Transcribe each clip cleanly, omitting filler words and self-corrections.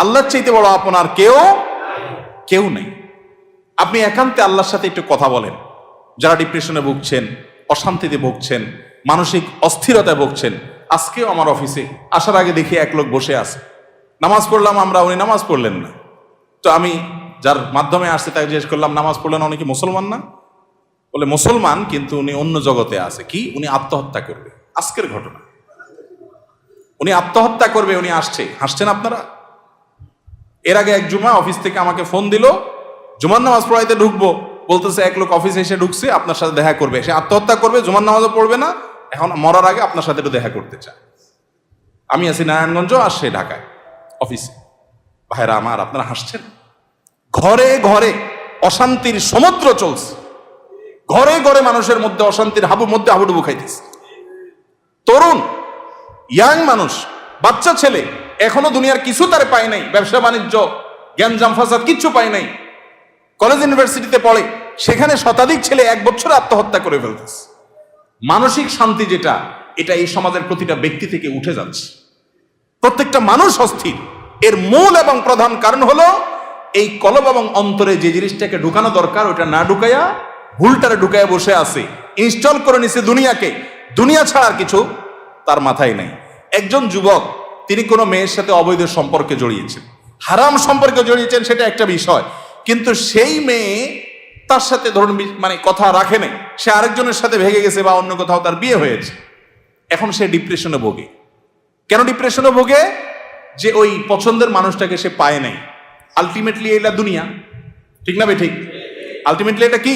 আল্লাহর চাইতে বড় আপন আর কেউ নেই। আপনি একান্তে আল্লাহর সাথে একটু কথা বলেন। যারা ডিপ্রেশনে ভুগছেন, অশান্তিতে ভুগছেন, মানসিক অস্থিরতায় ভুগছেন, আজকেও আমার অফিসে আসার আগে দেখি এক লোক বসে আছে, নামাজ পড়লাম আমরা, উনি নামাজ পড়লেন না। তো আমি যার মাধ্যমে আসছে তাকে জিজ্ঞেস করলাম, নামাজ পড়লেন, উনি কি মুসলমান না? বলে মুসলমান, কিন্তু উনি অন্য জগতে আছে। কি? উনি আত্মহত্যা করবে। আজকের ঘটনা, উনি আত্মহত্যা করবে, উনি আসছে। হাসছেন আপনারা? এর আগে এক জুমা অফিস থেকে আমাকে ফোন দিল, জুমার নামাজ পড়াইতে ঢুকবো, বলতেছে এক লোক অফিসে এসে ঢুকছে, আপনার সাথে দেখা করবে, সে আত্মহত্যা করবে, জুমার নামাজও পড়বে না, এখন মরার আগে আপনার সাথে একটু দেখা করতে চায়। আমি আছি নারায়ণগঞ্জ, আর সে ঢাকায় অফিসে। ভাইরা আমার, আপনারা হাসছেন? ঘরে ঘরে অশান্তির সমুদ্র চলছে, ঘরে ঘরে মানুষের মধ্যে অশান্তির হাবুডুবু খাইতেছে। তরুণ, ইয়াং মানুষ, বাচ্চা ছেলে এখনো দুনিয়ার কিছু তার পায় নাই, ব্যবসা বাণিজ্য, জ্ঞানজাম ফাসাদ কিচ্ছু পায় নাই। কলেজ ইউনিভার্সিটিতে পড়ে, সেখানে শতাধিক ছেলে এক বছরে আত্মহত্যা করে ফেলতেছে। মানসিক শান্তি যেটা, এটা এই সমাজের প্রতিটা ব্যক্তি থেকে উঠে যাচ্ছে। প্রত্যেকটা মানুষ অস্থির। এর মূল এবং প্রধান কারণ হলো এই কলব এবং অন্তরে যে জিনিসটাকে ঢুকানো দরকার ওটা না ঢুকাইয়া ভুলটারে ঢুকাইয়া বসে আছে, ইনস্টল করে নিছে দুনিয়াকে। দুনিয়া ছাড়ার কিছু তার মাথায় নাই। একজন যুবক, তিনি কোনো মেয়ের সাথে অবৈধ সম্পর্কে জড়িয়েছেন, হারাম সম্পর্কে জড়িয়েছেন, সেটা একটা বিষয়, কিন্তু সেই মেয়ে তার সাথে ধরুন মানে কথা রাখে নাই, সে আরেকজনের সাথে ভেগে গেছে বা অন্য কোথাও তার বিয়ে হয়েছে। এখন সে ডিপ্রেশনে ভোগে। কেন ডিপ্রেশনে ভোগে? যে ওই পছন্দের মানুষটাকে সে পায় নাই। আলটিমেটলি এটা দুনিয়া, ঠিক না ঠিক? আলটিমেটলি এটা কি?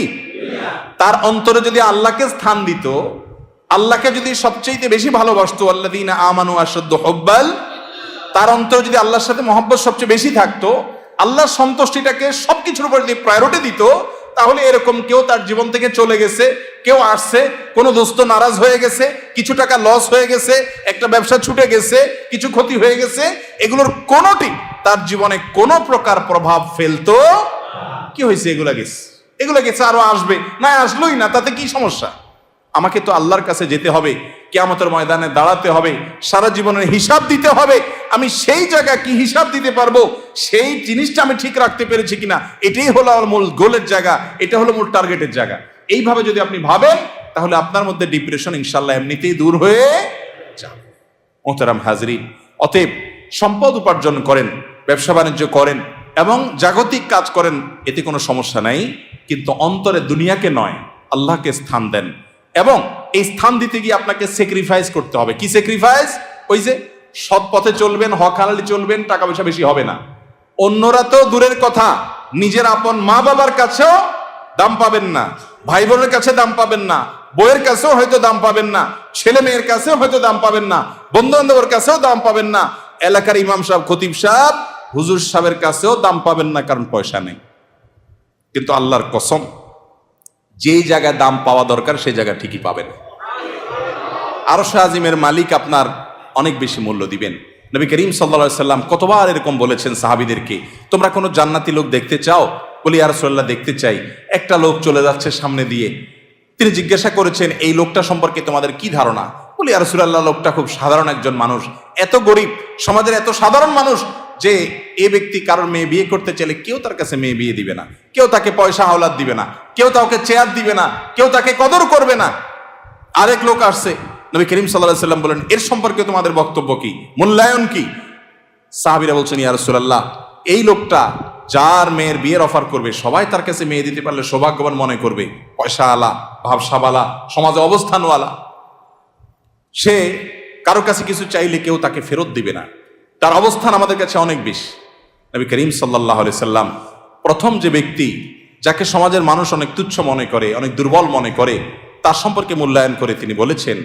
তার অন্তরে যদি আল্লাহকে স্থান দিত, আল্লাহকে যদি সবচেয়ে বেশি ভালোবাসতো, আল্লাযীনা আমানু আশাদ্দু হুব্বাল, তার অন্তরে যদি আল্লাহর সাথে মহব্বত সবচেয়ে বেশি থাকতো, আল্লাহর সন্তুষ্টিটাকে সবকিছুর উপর যদি প্রায়োরিটি দিত, তাহলে এরকম কেউ তার জীবন থেকে চলে গেছে, কেউ আসছে, কোনো দোস্ত নারাজ হয়ে গেছে, কিছু টাকা লস হয়ে গেছে, একটা ব্যবসা ছুটে গেছে, কিছু ক্ষতি হয়ে গেছে, এগুলোর কোনোটি তার জীবনে কোনো প্রকার প্রভাব ফেলতো? কি হয়েছে? এগুলো গেছে, আরো আসবে, না আসলোই না, তাতে কি সমস্যা? আমাকে তো আল্লাহর কাছে যেতে হবে, কিয়ামতের ময়দানে দাঁড়াতে হবে, সারা জীবনের হিসাব দিতে হবে। আমি সেই জায়গা কি হিসাব দিতে পারবো, সেই জিনিসটা আমি ঠিক রাখতে পেরেছি কিনা, এটাই হলো আমার মূল গোলের জায়গা, এটা হলো মূল টার্গেটের জায়গা। এইভাবে যদি আপনি ভাবেন, তাহলে আপনার মধ্যে ডিপ্রেশন ইনশাল্লাহ এমনিতেই দূর হয়ে যাবে। মোহতারাম হাজরিন, অতএব সম্পদ উপার্জন করেন, ব্যবসা বাণিজ্য করেন এবং জাগতিক কাজ করেন, এতে কোনো সমস্যা নাই, কিন্তু অন্তরে দুনিয়াকে নয়, আল্লাহকে স্থান দেন। এবং এই স্থান দিতে গিয়ে আপনাকে স্যাক্রিফাইস করতে হবে। কি স্যাক্রিফাইস? ওই যে সৎ পথে চলবেন, হক হালালি চলবেন, টাকা পয়সা বেশি হবে না। অন্যরা তো দূরের কথা, নিজের আপন মা বাবার কাছেও দাম পাবেন না, ভাই বোনের কাছে দাম পাবেন না, বইয়ের কাছেও হয়তো দাম পাবেন না, ছেলে মেয়ের কাছেও হয়তো দাম পাবেন না, বন্ধু বান্ধবের কাছেও দাম পাবেন না, এলাকার ইমাম সাহেব, খতিব সাহেব, হুজুর সাহেবের কাছেও দাম পাবেন না, কারণ পয়সা নেই। কিন্তু আল্লাহর কসম, যেই জায়গায় দাম পাওয়া দরকার সেই জায়গা ঠিকই পাবেন। আরশ আজিমের মালিক আপনার অনেক বেশি মূল্য দিবেন। নবী করিম সাল্লাল্লাহু আলাইহি সাল্লাম কতবার এরকম বলেছেন সাহাবীদেরকে, তোমরা কোনো জান্নাতি লোক দেখতে চাও? বলি ইয়া রাসূলুল্লাহ, দেখতে চাই। একটা লোক চলে যাচ্ছে সামনে দিয়ে, তিনি জিজ্ঞাসা করেছেন, এই লোকটা সম্পর্কে তোমাদের কি ধারণা? বলি ইয়া রাসূলুল্লাহ, লোকটা খুব সাধারণ একজন মানুষ, এত গরিব, সমাজের এত সাধারণ মানুষ যে এ ব্যক্তি কারোর মেয়ে বিয়ে করতে চাইলে কেউ তার কাছে মেয়ে বিয়ে দিবে না, কেউ তাকে পয়সা হাওলাত দিবে না, কেউ তাকে চেয়ার দিবে না, কেউ তাকে কদর করবে না। আরেক লোক আসছে, নবী করিম সাল্লাল্লাহু আলাইহি সাল্লাম বলেন, এর সম্পর্কে তোমাদের বক্তব্য কি, মূল্যায়ন কি? সাহাবীরা বলছেন, ইয়া রাসূলুল্লাহ, এই লোকটা যার মেয়ের বিয়ের অফার করবে, সবাই তার কাছে মেয়ে দিতে পারলে সৌভাগ্যবান মনে করবে, পয়সা আলা, ভাবসাবালা, সমাজে অবস্থানওয়ালা। সে কারো কাছে কিছু চাইলে কেউ তাকে ফেরত দিবে না, তার অবস্থান আমাদের কাছে অনেক বেশি। নবী করিম সাল্লাল্লাহু আলাইহি সাল্লাম প্রথম যে ব্যক্তি, যাকে সমাজের মানুষ অনেক তুচ্ছ মনে করে, অনেক দুর্বল মনে করে, তার সম্পর্কে মূল্যায়ন করে তিনি বলেছেন,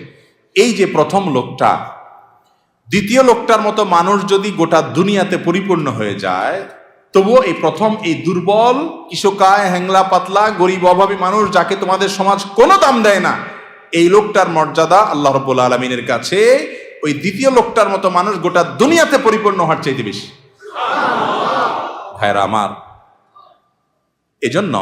এই যে প্রথম লোকটা, দ্বিতীয় লোকটার মতো মানুষ যদি গোটা দুনিয়াতে পরিপূর্ণ হয়ে যায়, তবুও এই প্রথম, এই দুর্বল, কিশোকায়, হ্যাংলা পাতলা, গরিব অভাবী মানুষ, যাকে তোমাদের সমাজ কোনো দাম দেয় না, এই লোকটার মর্যাদা আল্লাহ রাব্বুল আলামিনের কাছে ওই দ্বিতীয় লোকটার মতো মানুষ গোটা দুনিয়াতে পরিপূর্ণ হওয়ার চাইতে বেশি। ভাইরা আমার, এজন্য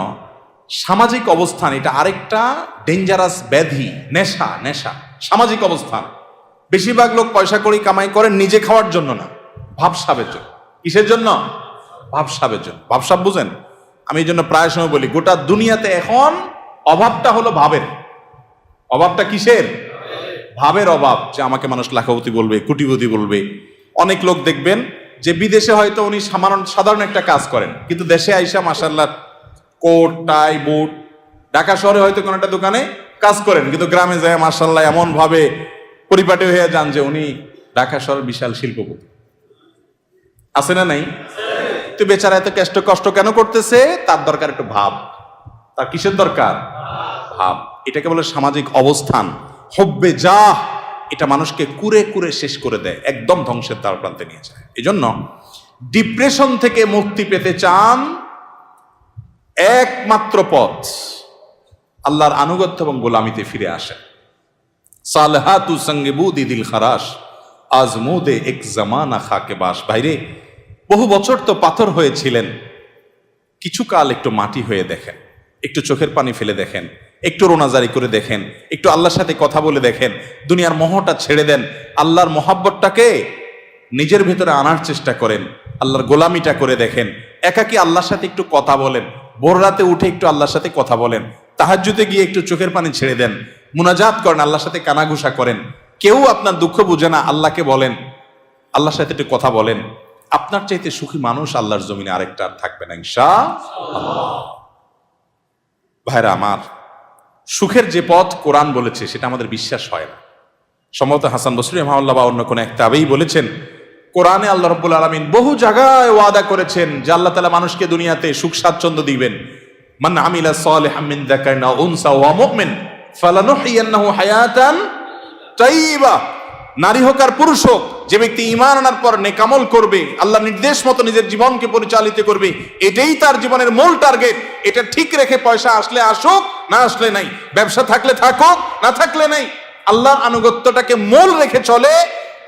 সামাজিক অবস্থান এটা আরেকটা ডেঞ্জারাস ব্যাধি, নেশা। সামাজিক অবস্থান, বেশিরভাগ লোক পয়সা করি কামাই করেন নিজে খাওয়ার জন্য না, ভাবসাবের জন্য। কিসের জন্য? ভাবসাবের জন্য। ভাবসাব বুঝেন? আমি এই জন্য প্রায় সময় বলি, গোটা দুনিয়াতে এখন অভাবটা হলো ভাবের। অভাবটা কিসের? ভাবের অভাব। যে আমাকে মানুষ লাখপতি বলবে, কোটিপতি বলবে। অনেক লোক দেখবেন যে বিদেশে হয়তো উনি সাধারণ একটা কাজ করেন, কিন্তু দেশে আইসা মাশাআল্লাহ কোট টাই বুট, ঢাকা শহরে হয়তো কোনো একটা দোকানে কাজ করেন, কিন্তু গ্রামে যায় মাশাআল্লাহ এমন ভাবে পরিপাটি হয়ে যান যে উনি ঢাকা শহরের বিশাল শিল্পপতি। আছে না নাই? তো বেচারা এত কষ্ট কেন করতেছে? তার দরকার একটু ভাব। তার কিসের দরকার? ভাব। এটাকে বলে সামাজিক অবস্থান। হব্বে যা, এটা মানুষকে কুরে কুরে শেষ করে দেয়, একদম ধ্বংসের দ্বার প্রান্তে নিয়ে যায়। এই জন্য ডিপ্রেশন থেকে মুক্তি পেতে চান, একমাত্র পথ আল্লাহর আনুগত্য এবং গোলামিতে ফিরে আসেন। সালহাতু সঙ্গে বুদি দিল খারাস, আজমুদে এক জামানা খাকে বাস। বাইরে বহু বছর তো পাথর হয়েছিলেন, কিছু কাল একটু মাটি হয়ে দেখেন, একটু চোখের পানি ফেলে দেখেন, একটু রোনাজারি করে দেখেন, একটু আল্লাহর সাথে কথা বলে দেখেন, দুনিয়ার মোহটা ছেড়ে দেন, আল্লাহর মোহাব্বতটাকে নিজের ভেতরে আনার চেষ্টা করেন, আল্লাহর গোলামিটা করে দেখেন। একাকি আল্লাহর সাথে একটু কথা বলেন, ভোর রাতে উঠে একটু আল্লাহর সাথে কথা বলেন, তাহাজ্জুদে গিয়ে একটু চোখের পানি ছেড়ে দেন, মুনাজাত করেন, আল্লাহর সাথে কানাঘুষা করেন। কেউ আপনার দুঃখ বুঝে না, আল্লাহকে বলেন, আল্লাহর সাথে একটু কথা বলেন। আপনার চাইতে সুখী মানুষ আল্লাহর জমিনে আরেকটা আর থাকবে না ইনশাআল্লাহ। ভাইরা আমার, সুখের যে পথ কোরআন বলেছে সেটা আমাদের বিশ্বাস হয় না। সম্ভবত হাসান বসরি রাহিমাহুল্লাহ বা অন্য কোন এক তাবেঈ বলেছেন, কোরআনে আল্লাহ রাব্বুল আলামিন বহু জায়গায় ওয়াদা করেছেন যে আল্লাহ তাআলা মানুষকে দুনিয়াতে সুখ স্বাচ্ছন্দ্য দিবেন। মান আমিলা সালিহাম মিন যাকারিন আও উনসা ওয়া মুমিন ফালানুহইয়ান্নাহু হায়াতান তাইয়্যিবা। নারী হোক আর পুরুষ হোক, যে ব্যক্তি ঈমান আনার পর নেকামল করবে, আল্লাহ নির্দেশ মতো নিজের জীবনকে পরিচালিত করবে, এটাই তার জীবনের মূল টার্গেট। এটা ঠিক রেখে পয়সা আসলে আসুক, না আসলে নাই, ব্যবসা থাকলে থাকুক, না থাকলে নাই, আল্লাহর আনুগত্যটাকে মূল রেখে চলে।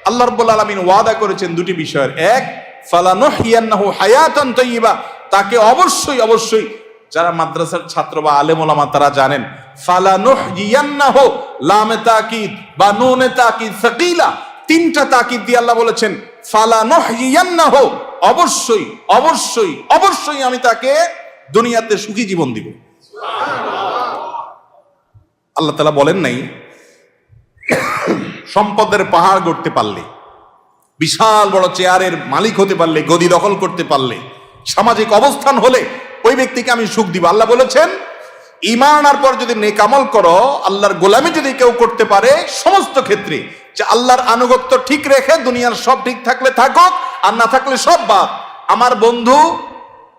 আল্লাহ রাব্বুল আলামিন ওয়াদা করেছেন দুটি বিষয়ের। এক, ফালানুহইয়ান্নাহু হায়াতান তাইয়্যিবা, তাকে অবশ্যই অবশ্যই, যারা মাদ্রাসার ছাত্র বা আলেম ওলামা তারা জানেন, ফালানুহইয়ান্নাহু লামে তাকিদ বা নুনে তাকিদ সাকিলা, তিনটা তাকিদ দিয়ে আল্লাহ বলেছেন ফালানুহইয়ান্নাহু, অবশ্যই অবশ্যই অবশ্যই আমি তাকে দুনিয়াতে সুখী জীবন দিব। আল্লাহ তাআলা বলেন নাই সম্পদের পাহাড় গড়তে পারলে, বিশাল বড় চেয়ারের মালিক হতে পারলে, গদি দখল করতে পারলে, সামাজিক অবস্থান হলে ওই ব্যক্তিকে আমি সুখ দিব। আল্লাহ বলেছেন ঈমান আনার পর যদি নেক আমল করো, আল্লাহর গোলামি যদি কেউ করতে পারে সমস্ত ক্ষেত্রে, যে আল্লাহর আনুগত্য ঠিক রেখে দুনিয়ার সব ঠিক থাকলে থাকুক, আর না থাকলে সব বাদ, আমার বন্ধু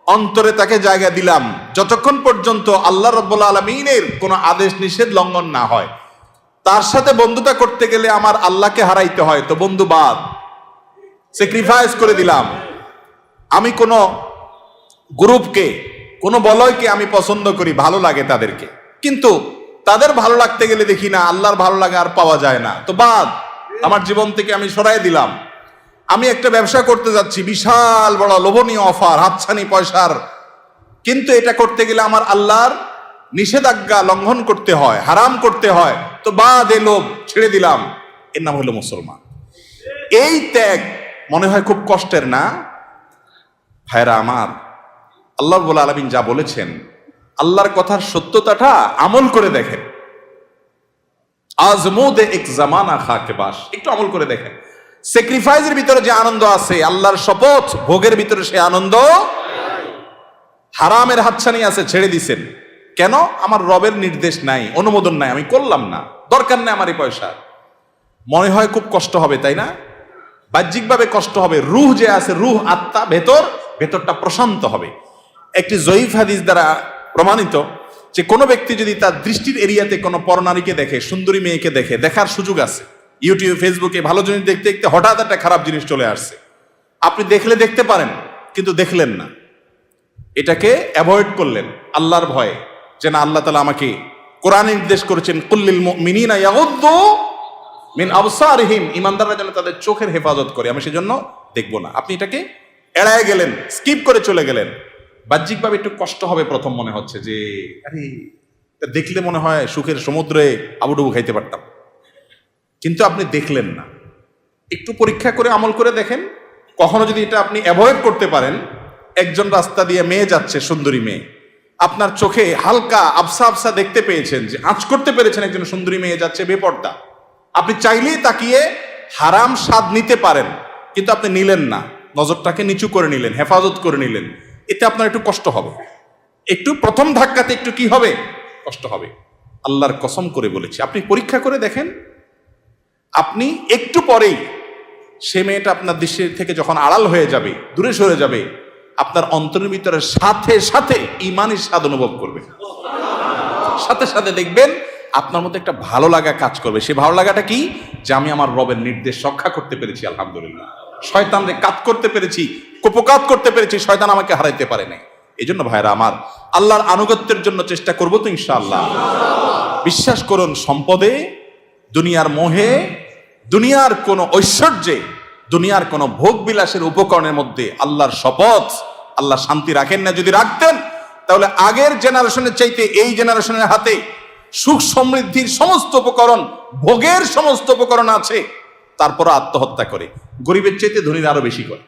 অন্তরে তাকে জায়গা দিলাম যতক্ষণ পর্যন্ত আল্লাহ রাব্বুল আলামিনের কোনো আদেশ নিষেধ লঙ্ঘন না হয়। তার সাথে বন্ধুতা করতে গেলে আমার আল্লাহকে হারাইতে হয়, তো বন্ধু বাদ, স্যাক্রিফাইস করে দিলাম। আমি কোন গ্রুপকে, কোন বলয়কে আমি পছন্দ করি, ভালো লাগে তাদেরকে, কিন্তু তাদের ভালো লাগতে গেলে দেখি না আল্লাহর ভালো লাগা আর পাওয়া যায় না, তো বাদ, আমার জীবন থেকে আমি সরাই দিলাম। আমি একটা ব্যবসা করতে যাচ্ছি, বিশাল বড় লোভনীয় অফার, হাতছানি পয়সার, কিন্তু এটা করতে গেলে আমার আল্লাহর নিষেধাজ্ঞা লঙ্ঘন করতে হয়, হারাম করতে হয়, তো বাদ, এ লোভ ছেড়ে দিলাম। এর নাম হলো মুসলমান। এই ত্যাগ মনে হয় খুব কষ্টের না? ভাইরা আমার, আল্লাহ রাব্বুল আলামিন যা বলেছেন, আল্লাহর কথার সত্যতাটা আমল করে দেখেন। আজমুদে এক জামানা খাকে বাস, একটু আমল করে দেখেন। স্যাক্রিফাইসের ভিতরে যে আনন্দ আছে, আল্লাহর শপথ, ভোগের ভিতরে সে আনন্দ। হারামের হাতছানি আছে, ছেড়ে দিছেন কেন? আমার রবের নির্দেশ নাই, অনুমোদন নাই, আমি করলাম না, দরকার নেই আমার এই পয়সা। মনে হয় খুব কষ্ট হবে, তাই না? বাহ্যিকভাবে কষ্ট হবে, রূহ যে আছে, রূহ আত্মা, ভেতরটা প্রশান্ত হবে। একটি জয়ীফ হাদিস দ্বারা প্রমাণিত যে কোনো ব্যক্তি যদি তার দৃষ্টির এরিয়াতে কোনো পরনারীকে দেখে, সুন্দরী মেয়েকে দেখে, দেখার সুযোগ আছে, ইউটিউব ফেসবুকে ভালো জিনিস দেখতে দেখতে হঠাৎ একটা খারাপ জিনিস চলে আসছে, আপনি দেখলে দেখতে পারেন, কিন্তু দেখলেন না, এটাকে অ্যাভয়েড করলেন আল্লাহর ভয়ে, যে না, আল্লাহ তাআলা আমাকে কোরআনে নির্দেশ করেছেন কুল্লিল মুমিনিনা ইয়াগুদ্দু মিন আবসারিহিম, ঈমানদাররা যেন তাদের চোখের হেফাজত করে, আমি সেজন্য দেখবো না। আপনি এটাকে এড়ায় গেলেন, স্কিপ করে চলে গেলেন। বাহ্যিকভাবে একটু কষ্ট হবে প্রথম, মনে হচ্ছে যে আরে দেখলে মনে হয় সুখের সমুদ্রে আবুডুবু খাইতে পারতাম, কিন্তু আপনি দেখলেন না। একটু পরীক্ষা করে আমল করে দেখেন, কখনো যদি এটা আপনি অ্যাভয়েড করতে পারেন, একজন রাস্তা দিয়ে মেয়ে যাচ্ছে, সুন্দরী মেয়ে, আপনার চোখে হালকা আবসা আবসা দেখতে পেয়েছেন, যে আঁচ করতে পেরেছেন একজন সুন্দরী মেয়ে যাচ্ছে বেপর্দা, আপনি চাইলেই তাকিয়ে হারাম স্বাদ নিতে পারেন, কিন্তু আপনি নিলেন না, নজরটাকে নিচু করে নিলেন, হেফাজত করে নিলেন, এতে আপনার একটু কষ্ট হবে, একটু প্রথম ধাক্কাতে একটু কি হবে, কষ্ট হবে। আল্লাহর কসম করে বলেছি, আপনি পরীক্ষা করে দেখেন, আপনি একটু পরেই সে মেয়েটা আপনার দৃষ্টি থেকে যখন আড়াল হয়ে যাবে, দূরে সরে যাবে, আপনার অন্তরের ভিতরে সাথে সাথে ঈমানের স্বাদ অনুভব করবে, সাথে সাথে দেখবেন আপনার মধ্যে একটা ভালো লাগা কাজ করবে। সে ভালো লাগাটা কি, যে আমি আমার রবের নির্দেশ রক্ষা করতে পেরেছি, আলহামদুলিল্লাহ, শয়তানরে কাত করতে পেরেছি, কুপকাত করতে পেরেছি, শয়তান আমাকে হারাইতে পারে নাই। এই জন্য ভাইরা আমার, আল্লাহর আনুগত্যের জন্য চেষ্টা করবো তো ইনশাআল্লাহ। বিশ্বাস করুন, সম্পদে, দুনিয়ার মোহে, দুনিয়ার কোন ঐশ্বর্যে, দুনিয়ার কোন ভোগ বিলাসের উপকরণের মধ্যে আল্লাহর শপথ, আল্লাহ শান্তি রাখেন না। যদি রাখতেন তাহলে আগের জেনারেশনের চাইতে এই জেনারেশনের হাতে সুখ সমৃদ্ধির সমস্ত উপকরণ, ভোগের সমস্ত উপকরণ আছে, তারপর আত্মহত্যা করে, গরিবের চাইতে ধনীরা আরো বেশি করে।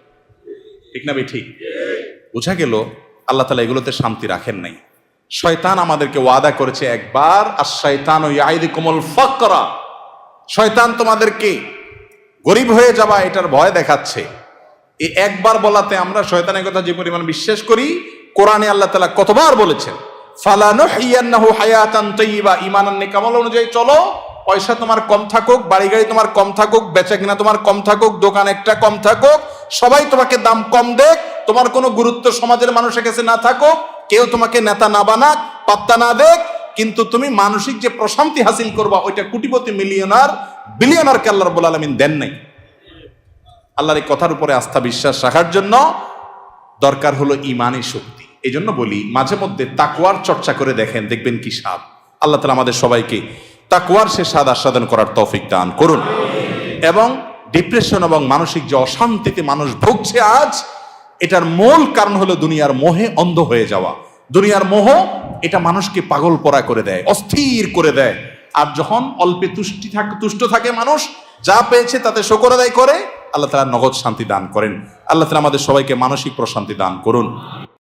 ঠিক না ভাই? ঠিক। বোঝা গেল আল্লাহ তাআলা এগুলোতে শান্তি রাখেন নাই। শয়তান আমাদেরকে ওয়াদা করেছে একবার, আশ-শাইতানু ইয়াইদুকুমুল ফাকরা, শয়তান তোমাদেরকে গরিব হয়ে যাবা এটার ভয় দেখাচ্ছে। এই একবার বলাতে আমরা শয়তানের কথা যে পরিমাণ বিশ্বাস করি, কোরআনে আল্লাহ তাআলা কতবার বলেছেন, ফালানুহিয়ান্নাহু হায়াতান তাইয়্যিবা, ঈমান আর নেক আমল অনুযায়ী চলো, পয়সা তোমার কম থাকুক, বাড়ি গাড়ি তোমার কম থাকুক, বেচা কিনা তোমার কম থাকুক, দোকান একটা কম থাকুক, সবাই তোমাকে দাম কম দেখ, তোমার কোনো গুরুত্ব সমাজের মানুষের কাছে না থাকুক, কেউ তোমাকে নেতা না বানাক, পাত্তা না দেখ, কিন্তু তুমি মানসিক যে প্রশান্তি হাসিল করবা ওইটা কোটিপতি, মিলিয়নার, বিলিয়নারকে আল্লাহ রাব্বুল আলামিন দেন নাই। আল্লাহর এই কথার উপরে আস্থা বিশ্বাস রাখার জন্য দরকার হলো ঈমানী শক্তি। এই জন্য বলি, মাঝে মধ্যে তাকওয়ার চর্চা করে দেখেন, দেখবেন কি স্বাদ। আল্লাহ তাআলা আমাদের সবাইকে তাকওয়ার সে স্বাদ আস্বাদন করার তৌফিক দান করুন। এবং ডিপ্রেশন এবং মানসিক যে অশান্তিতে মানুষ ভুগছে আজ, এটার মূল কারণ হলো দুনিয়ার মোহে অন্ধ হয়ে যাওয়া। দুনিয়ার মোহ এটা মানুষকে পাগল পরা করে দেয়, অস্থির করে দেয়। আর যখন অল্পে তুষ্ট থাকে মানুষ, যা পেয়েছে তাতে শুকর আদায় করে, আল্লাহ তাআলা নগদ শান্তি দান করেন। আল্লাহ তাআলা আমাদের সবাইকে মানসিক প্রশান্তি দান করুন।